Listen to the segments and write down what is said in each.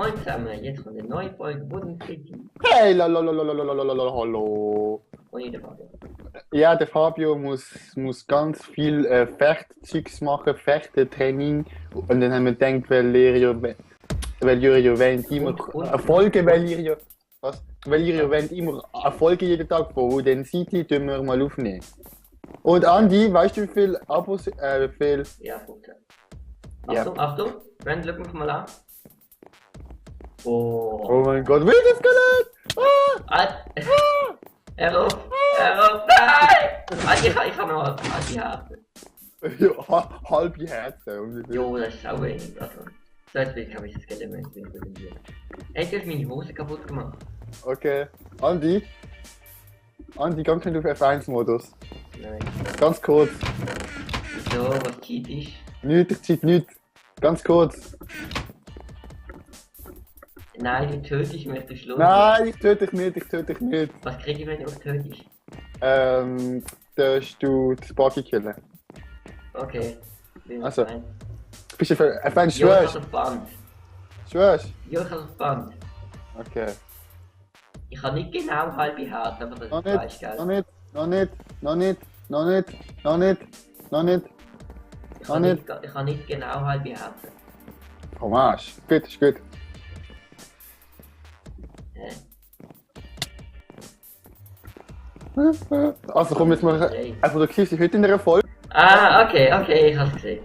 Moin zusammen, jetzt kommt eine neue Folge Bodenkritik. Hey, hallo. Ohne den Fabio. Ja, der Fabio muss ganz viel Fechtzeugs machen, Fechtentraining. Und dann haben wir gedacht, weil ihr ja wollt immer Erfolge, weil ihr ja wollt immer Erfolge jeden Tag von den Seite tun wir mal aufnehmen. Und Andi, weißt du wie viele Abos, wie viel? Ja, 15. Ja. Achtung, Achtung, Brand, schau mich mal an. Oh. Oh mein Gott, wildes Skelett! Hör auf, nein! Ich kann noch die Herzen. Ja, halbe Herzen. Jo, das ist auch wenig. Also, so jetzt kann ich das Element inkludieren. Hey, du hast meine Hose kaputt gemacht. Okay, Andi, ganz schnell auf F1-Modus. Nein. Ganz kurz. Wieso, was Zeit ist? Nichts, Zeit, nichts. Ganz kurz. Nein, die töte ich möchte Schluss. Nein, ich töte dich nicht. Was kriege ich, wenn du mich tötest? Darfst du das Buggy killen. Okay. Also, bist du F1 Jo, ich schwörst? hab's auf Band. Schwörst? Jo, ich hab's auf Band. Okay. Ich habe nicht genau halbe Herzen, aber das Noch ist falsch, gell? nicht. Ich habe nicht genau halbe Herzen. Komm, Arsch. Ist gut. Hä? Also komm, jetzt mal einfach, du siehst dich heute in der Folge. Ah, okay, ich hab's gesehen.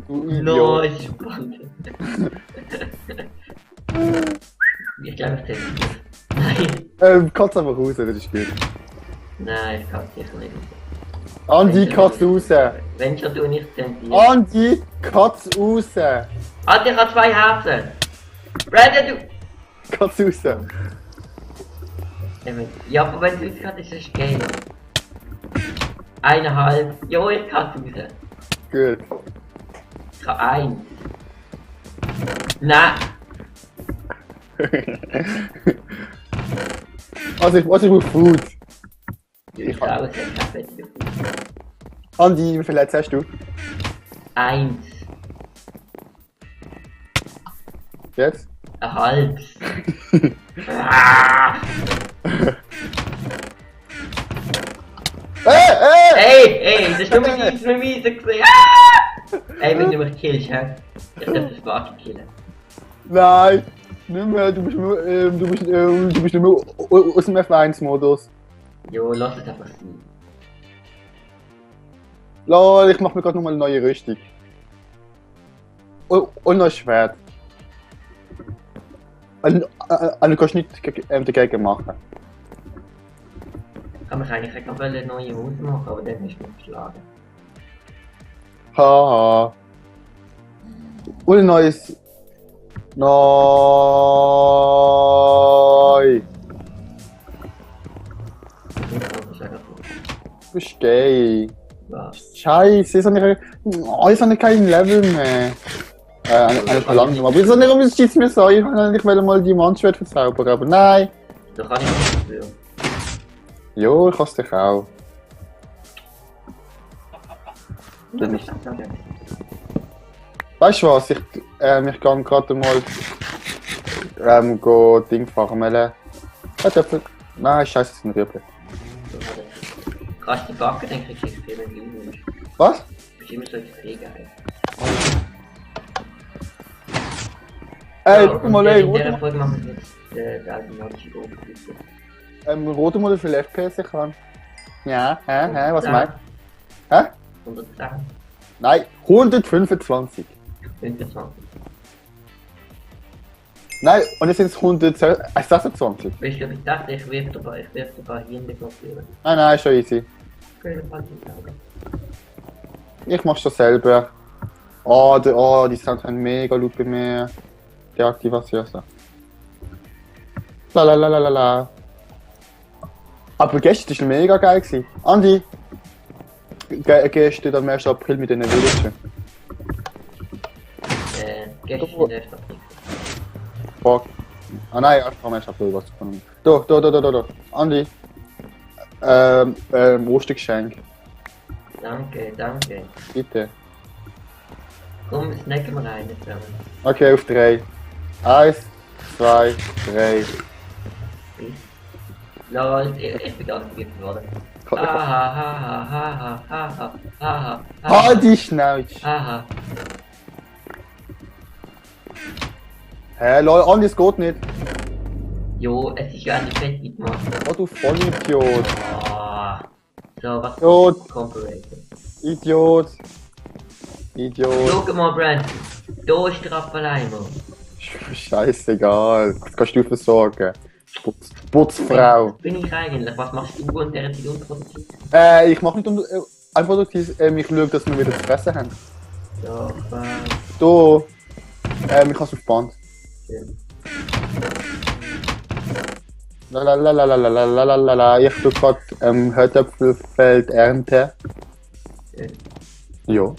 Du No, Idiot. ist spannend. Ich glaube, ich zähle nicht. Nein. Katz einfach raus, das ist gut. Nein, ich kann es sicher nicht. Andi, Katz raus. Wenn schon du nicht zensieren. Andi, Katz raus. Alter, ich habe 2 Herzen. Brandon, du... Katz raus. Ja, aber wenn du es gerade ist, ist es geil. 1,5. Jo, ich kann es raus. Gut. Ich habe 1. Nein. Also ich brauche Food. Ich glaube, es hat kein Fett. Andi, wie viel Herz hast du? 1. Jetzt? Ein halbes. Ah! Ey, das ist nur mein Miese gesehen. Ah! Ey, wenn du mich killst, hä? Ich darf das Buggy killen. Nein, nicht mehr. Du bist nicht mehr aus dem F1-Modus. Jo, lass es einfach sein. Lol, ich mach mir gerade nochmal eine neue Rüstung. Und noch ein Schwert. Du kannst nichts dagegen machen. Ich kann mich eigentlich noch eine neue Hose machen, aber dann ist mich geschlagen. Haha. Und ein neues. Neu. Du bist gay. Was? Scheiße, jetzt habe ich kein Level mehr. Eine Verlangung. Aber wieso nicht, schießt mir so? Ich will mal die Mannschaft verzaubern, aber nein. Da kann ich nichts dafür. Jo, ich kann es dich auch. Weißt du was? Ich gehe gerade mal go Ding farmen. Nein, scheiße, das sind Rüebli. Kannst du die backen, dann kriegst du extrem viel. Was? Du bist immer so extrem geil. Guck mal, ey, in dieser Folge machen wir jetzt die automatische Oberfläche. rote mal, wie viel FPS ich kann. Ja, was meinst du? Hä? 110. Nein, 125. 25. Nein, und jetzt sind es 126. Weißt du, ich dachte, ich werde dabei hier nicht blockieren. Nein, ist schon easy. Okay, dann kannst du es sagen. Ich mach's schon selber. Die Sounds sind mega laut bei mir. Die Aktivation. La. Aber gestern war mega geil. Andi, gehst du am 1. April mit diesen Villagen? Gestern der Stadt. Fuck. Ah nein, am 1. April was von. Da. Andi. Ostergeschenk. Danke. Bitte. Komm, snacken wir rein zusammen. Okay, auf 3. 1, 2, 3. Lol, ich bin gar nicht vergiftet worden. Halt die Schnauze! Haha. Hä, lol, Andi, es geht nicht. Jo, es ist ja eine Fett mitgemacht. Oh, du Vollidiot. Ah. So, was Idiot. Comparator. Idiot. Idiot. Schau mal, Brand. Da ist der Rappaleimer. Scheißegal. Das kannst du versorgen. Putzfrau. Bin ich eigentlich? Was machst du in dieser Zeit unproduktiv? Ich mach nicht unproduktiv. Ich schaue, dass wir wieder zu fressen haben. So, Du. Ich hab's auf Band. Lalalalalalalalalala. Ich tu grad Hörtöpfelfeld ernten. Jo.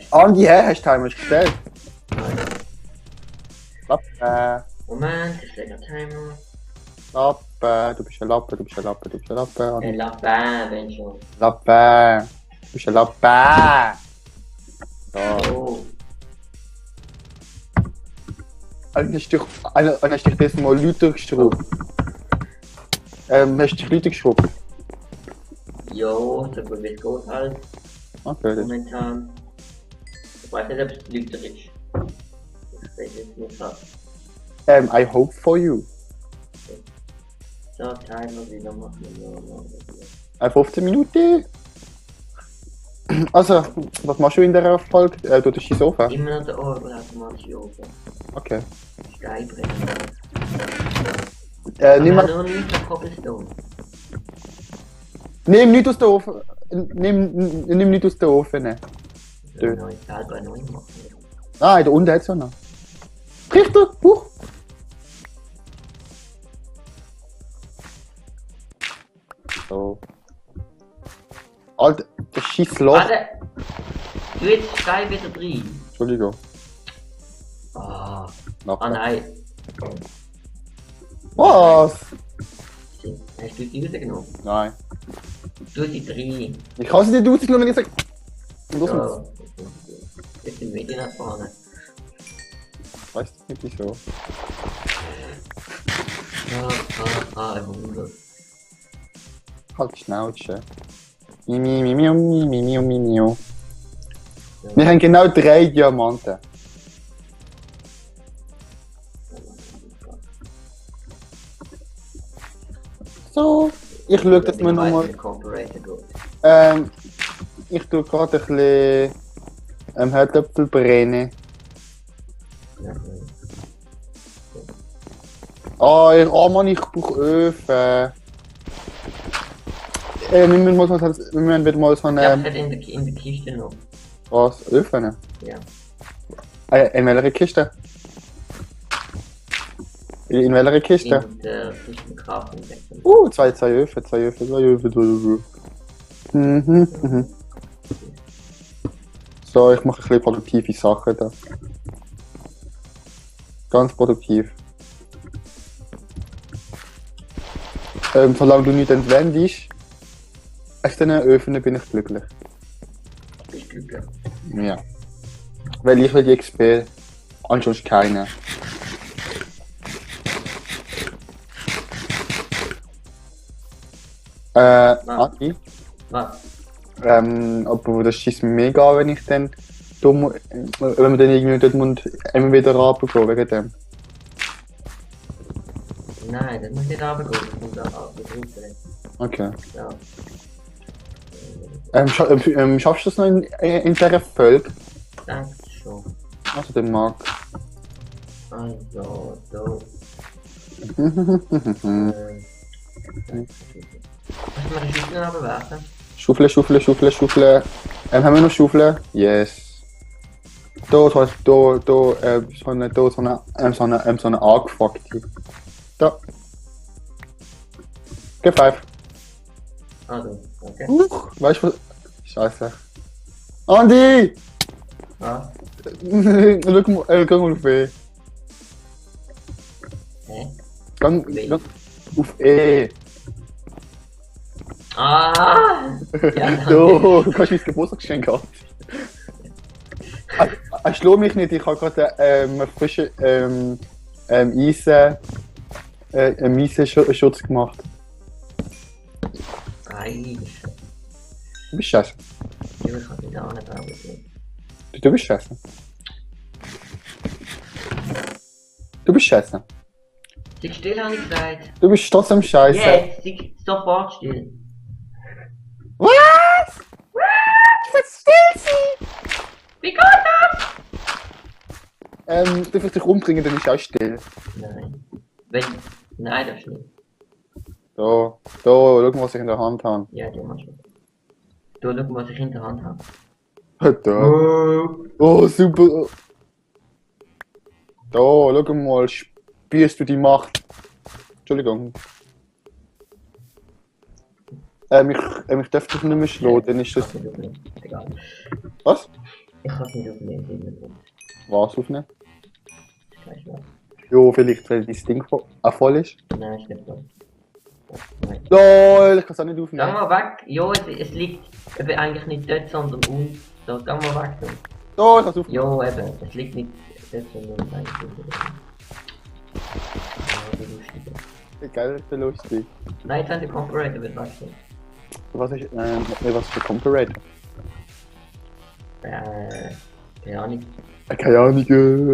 Andi, hä? Hast du Timer gestellt? Lappe. Moment, ich lege Timer. Lappe. Du bist ein Lappe, du bist ein Lappe, du bist ein Lappe. Ein Lappen, wenn schon. Lappe. Du bist ein Lappe. So. Oh. Hast du dich das mal lauter geschraubt? Hast du dich lauter geschraubt? Jo, so gut wie es geht halt. Okay, das Momentan. Ich weiß nicht, ob es Lügner ist. Ich weiß jetzt nicht was. I hope for you. So, Timer wieder machen. 15 Minuten. Also, was machst du in der Folge? Du tust ins Ofen? Immer noch der automatisch oben. Okay. Steinbrennen. Nimm mal. Nur nicht der Cobblestone. Nimm nichts aus der Ofen. Nimm nichts aus der Ofen. Ne. Neu, selber neu machen. Ah, da unten hat's ja noch. Richter! Huch! So. Alter, das scheiß Loch. Warte! Du jetzt Stein wieder drin. Entschuldigung. Ah, Nachher. nein. Was? Hast du die rausgenommen? Nein. Du sie drin. Ich kann sie nicht rausgenommen, wenn ich sage. Los So. uns. Jetzt sind wir nach vorne. Ich weiß nicht wieso. Ein Wunder. Halt die Schnauze. Mimiu. Wir haben genau 3 Diamanten. So, ich schaue, dass wir nochmal. Ich tue gerade ein bisschen Herdöpfel brennen. Oh Mann, ich brauche Öfen. Wir müssen wieder mal so Ich hab eine. das in der Kiste noch. Was? Öfen? Ja. In welcher Kiste? In welcher Kiste? In der Kistenkraft im Wechsel. Zwei Öfen. Mhm. So, ich mache ein bisschen produktive Sachen da. Ganz produktiv. Solange du nicht entwendest, aus diesen Öfen bin ich glücklich. Ich glücklich. Ja. Weil ich will die XP, ansonsten keine. Adi? Was? Aber das schießt mir mega an, wenn ich dann dumm, wenn man dann irgendwie dort muss, immer wieder runtergehen wegen dem. Nein, das muss nicht runtergehen, das muss da auf die Route. Okay. Ja. Schaffst du das noch in dieser Folge? Danke schon. Also den Marc. Also, so. Hast du mal die Schüssel runterwerfen? Schaufel. Haben wir noch Schaufel? Yes. Da so eine angefuckte. Da. Geh 5. Also, okay. Weißt du was? Scheiße. Andi! Was? Schau mal auf E. Hä? Gang auf E. Ah! Ja, Du kannst mein Geburtstagsgeschenk haben. schlau mich nicht, ich habe gerade frischen Eisenschutz gemacht. Nein, Du bist scheiße. ich kann nicht anbauen. Du bist scheiße. Du bist scheiße. Sei still, habe ich gesagt. Du bist trotzdem scheiße. Jetzt, sei sofort still. Was? Ich will still sein! Wie geht das? Du wirst dich umbringen, dann ist auch still. Nein. Wenn... Nein, das ist nicht. Da, schau mal, was ich in der Hand habe. Ja, du machst das. Du, schau, was ich in der Hand habe. Da. Oh, super. Da, schau mal, spürst du die Macht. Entschuldigung. Ich darf dich nicht mehr schlagen, dann ist das... Ich kann es nicht aufnehmen. Egal. Was? Ich kann es nicht aufnehmen, Hintergrund. Was aufnehmen? Weißt du was? Jo, vielleicht, weil dein Ding voll ist. Nein, ist nicht so. Nein. LOL, ich kann es auch nicht Geh aufnehmen. mal weg. Ja, es liegt eben eigentlich nicht dort, sondern uns. So, geh mal weg. Dann. Da, ich kann es aufnehmen. Ja, eben. Es liegt nicht dort, sondern eigentlich unter. Ja, wie lustig. Geil, das ist lustig. Nein, jetzt haben die Comparator wird wechseln. Was ist für Comparator? Keine Ahnung. Keine Ahnung,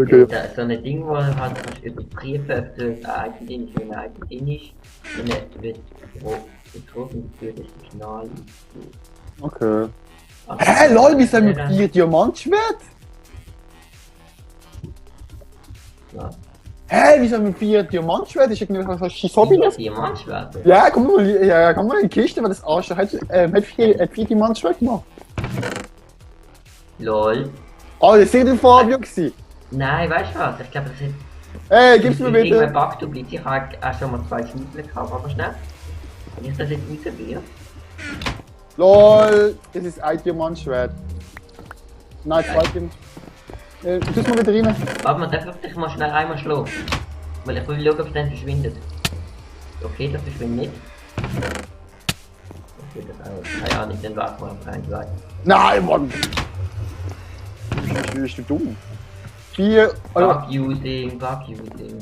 okay. Da, so ein Ding, wo du halt kannst überprüfen, ob du ein Item drin ist, wenn ein Item drin ist. Dann wird getroffen für das Signal. Okay. Hä, lol, wie sind wir Ja. 4 Diamantschwert? Ja. Hä, wie sind wir 4 Diamantschwert? Ist irgendwie so ein Hobby? Diamantschwert. Ja, komm mal, ja, komm mal in die Kiste, weil das Arsch hat 4 Diamantschwert gemacht. LOL. Oh, das war der Fabio gewesen. Nein, weißt du was? Ich glaube, das ist. Hey, gib's mir Irgendein bitte. Bug, du bleibst. Ich habe auch schon mal 2 Schnippel gehabt, aber schnell. Wenn ich das jetzt ausprobiere. LOL, das ist ein Diamantschwert. Nein, 2 Diamantschwert. Tu's mal wieder rein. Warte mal, darf ich dich mal schnell einmal schlagen? Weil ich will schauen, ob es dann verschwindet. Okay, das verschwindet nicht. Okay, das auch. Keine Ahnung, dann warten wir auf einen weiter. Nein, Mann! Bist du dumm? 4. Bug using, Bug using.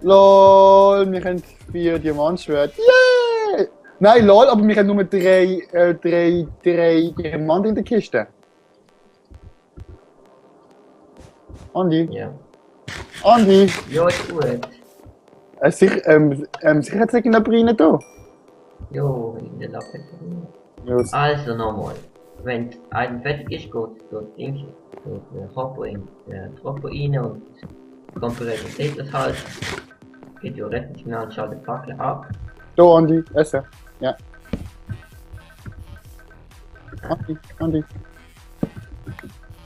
LOL, wir haben 4 Diamantschwert. Yeah! Nein, lol, aber wir haben nur 3 Diamanten in der Kiste. Andi, Ja. Andi, Ja, ist gut. sicher hat es irgendjemand rein da? Jo, in der Lappe. Ja, Also nochmal. Wenn ein fertig ist, geht das Ding, der Hopper in den Tropfen rein und Komparator sieht das halt. Geht ja recht schnell und schaltet die Fackel ab. da, Andi, essen. Ja. Andi,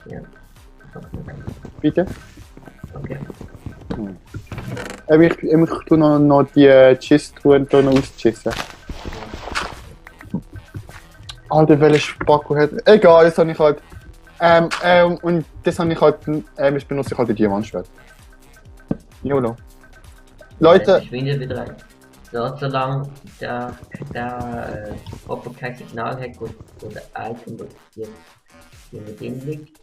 Ja. bitte. Okay. Ich tue noch die Chist-Truhen da noch ausgeschissen. Alter, welcher Spacko hat. Egal, das habe ich halt. Und das habe ich halt. Das benutze ich halt die Diamantschwert. YOLO. Leute, Ich will wieder rein. So, solange der Hopper kein Signal hat, gut, oder Item, das hier mit drin liegt.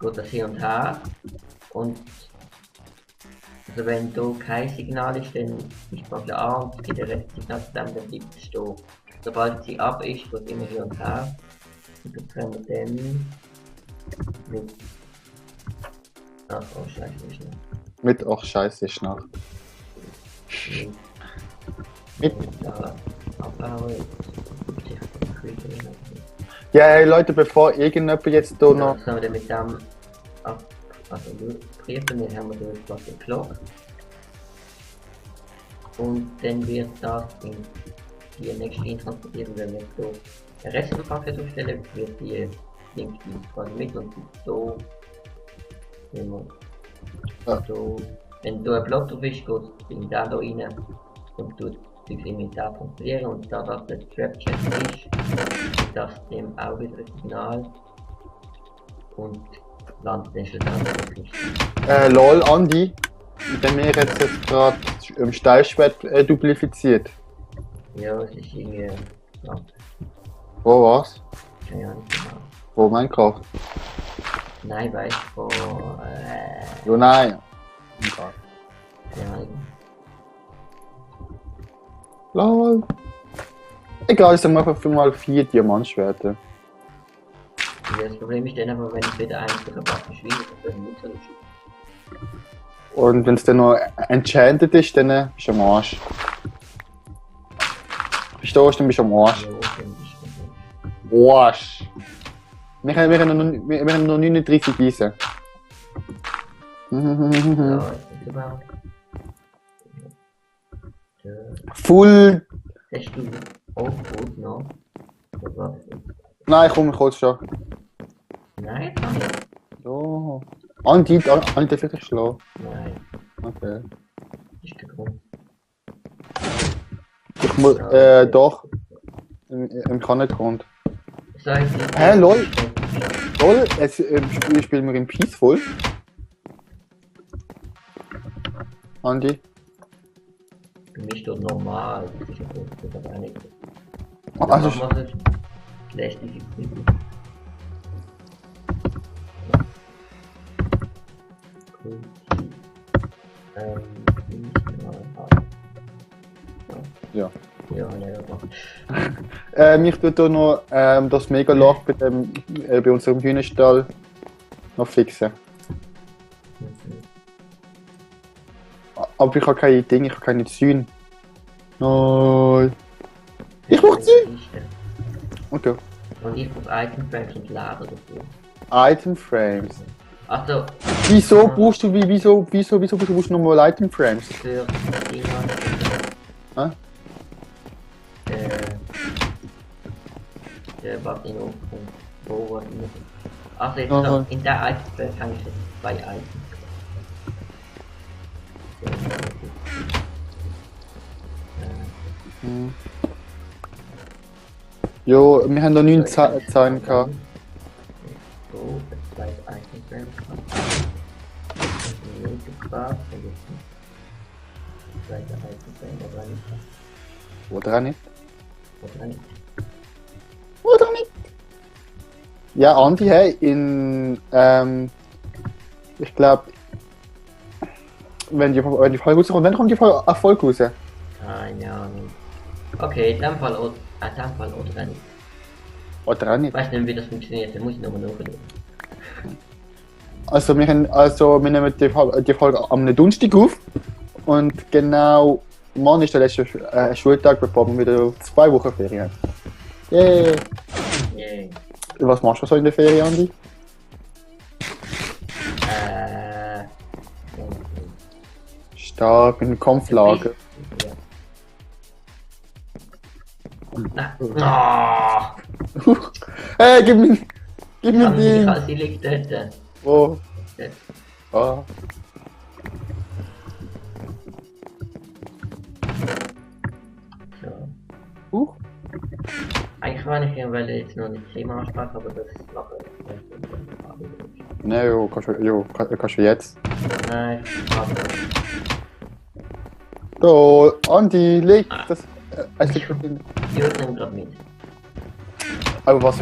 Geht das hier und her. Und also wenn da kein Signal ist, dann ist die Fackel an und es gibt ein Restsignal zu dem, dann bleibt es stehen. Sobald sie ab ist, geht immer hier und her. Und dann können wir dann mit. Ach, oh Scheiße, ist nicht. mit. Ach, scheiße, ist Nacht. Mit. Da abbauen. Ja, hey, Leute, bevor irgendjemand jetzt da noch. Was haben wir denn mit dem ab. Also, prüfen, dann haben wir da jetzt was geklappt. Und dann wird das in die nächste Linie transportieren, wenn wir so den Rest der Paket aufstellen, wird die links quasi mit und so. Wenn wir so. Wenn du ein Block drauf ist, geht es in den da rein und tut das Inventar kontrollieren und da das der Trap-Check ist, das dem auch wieder ein Signal und landet dann schlussendlich. Lol, Andi. Wenn wir jetzt gerade Steinschwert dupliziert. Ja, es ist irgendwie. Ja, Wo was? keine Ahnung genau. Wo Minecraft? Nein, weißt du, von, Jo, nein. Okay. ja, Lol. Egal, ich sag mal 5x4 Diamantschwerter. das Problem ist dann aber, wenn ich wieder eins von der Waffe schwinde, dann wird nicht so schön. Und wenn es dann noch enchanted ist, dann bist du am Arsch. Verstehst du, dann bist du am Arsch. Ja, dann ist es Arsch. Wir haben noch 39 Eisen. ja, ist überhaupt. Full. Hast du auch gut noch? Oder was? Nein, komm, ich hol's schon. Nein, kann ich. Ja. Andi darf ich schlagen. Nein, Okay. das ist der Grund. Ich muss, doch. Im kann nicht Grund. Soll ich nicht? Hä, lol. Lol, spielen wir in Peaceful. Andi. Für mich steht normal, das ist ja gut, das ist aber auch nicht. Also, Dann machen wir es. Lässt dich jetzt nicht. Cool. ja. Ja, ja. Ich tue hier noch das Megaloch bei unserem Hühnerstall noch fixen. Aber ich habe keine Dinge, ich habe keine Zäune. Nein. Ich brauche Zäune! Okay. Und ich brauche Item Frames und Lager dafür. Item Frames. Also, Wieso brauchst du nochmal Item Frames? für die Hä? Was in Ordnung. Wo war die? Also, jetzt Aha. noch, in der Item Frame kann ich jetzt 2 Items. Hm. Jo, wir haben noch 9 Zahlen gehabt. So, das zweite Item Frame. Und die nächste Spaß. Und jetzt das zweite Item Frame, aber nicht. Oder auch nicht? Oder nicht? Oder nicht? Ja, Andi, hey, ich glaube, wenn die Folge rauskommt, dann kommt die Folge raus. Keine Ahnung. Okay, in dem Fall oder nicht. Oder auch nicht. Ich weiß nicht, wie das funktioniert, dann muss ich nochmal nachschauen. Also wir nehmen die Folge am Donnerstag auf und genau morgen ist der letzte Schultag, bevor wir wieder 2 Wochen Ferien haben. Yay! Yay. Was machst du so in der Ferien, Andi? Stark, in einem Kampflager. Ja. Oh, Hey, gib mir die! sie liegt dort. Oh. Dort. Ah. So. Eigentlich war ich ja, weil ich jetzt noch nicht Thema ansprechen, aber das mache ich. Ne, kannst du jetzt. Nein, So, Andi, leg das. ich nehme gerade mit. Aber was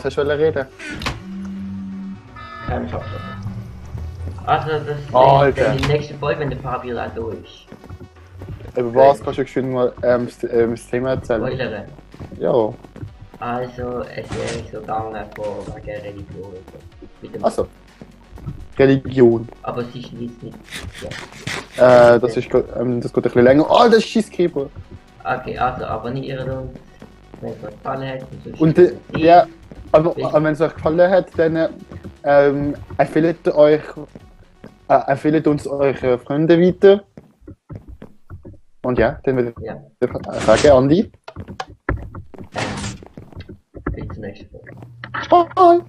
hast du reden? Kein Schockstoff. Also das Alter. in der nächsten Folge, wenn der Fabio da durch ist. Über was kannst du geschwind mal das Thema erzählen? Spoilern. Ja. Also es wäre so gegangen von wegen Religion. Mit dem Also. Religion. Aber es ist nicht. Ja. Das geht ein bisschen länger. Oh, das ist Schießkreber. Okay, also abonnieren uns, wenn es euch gefallen hat. Und ja, aber wenn es euch gefallen hat, dann empfehlt uns eure Freunde weiter. Und ja, dann würde Ja. ich sagen, Andi. Bis zum nächsten Mal. Bye!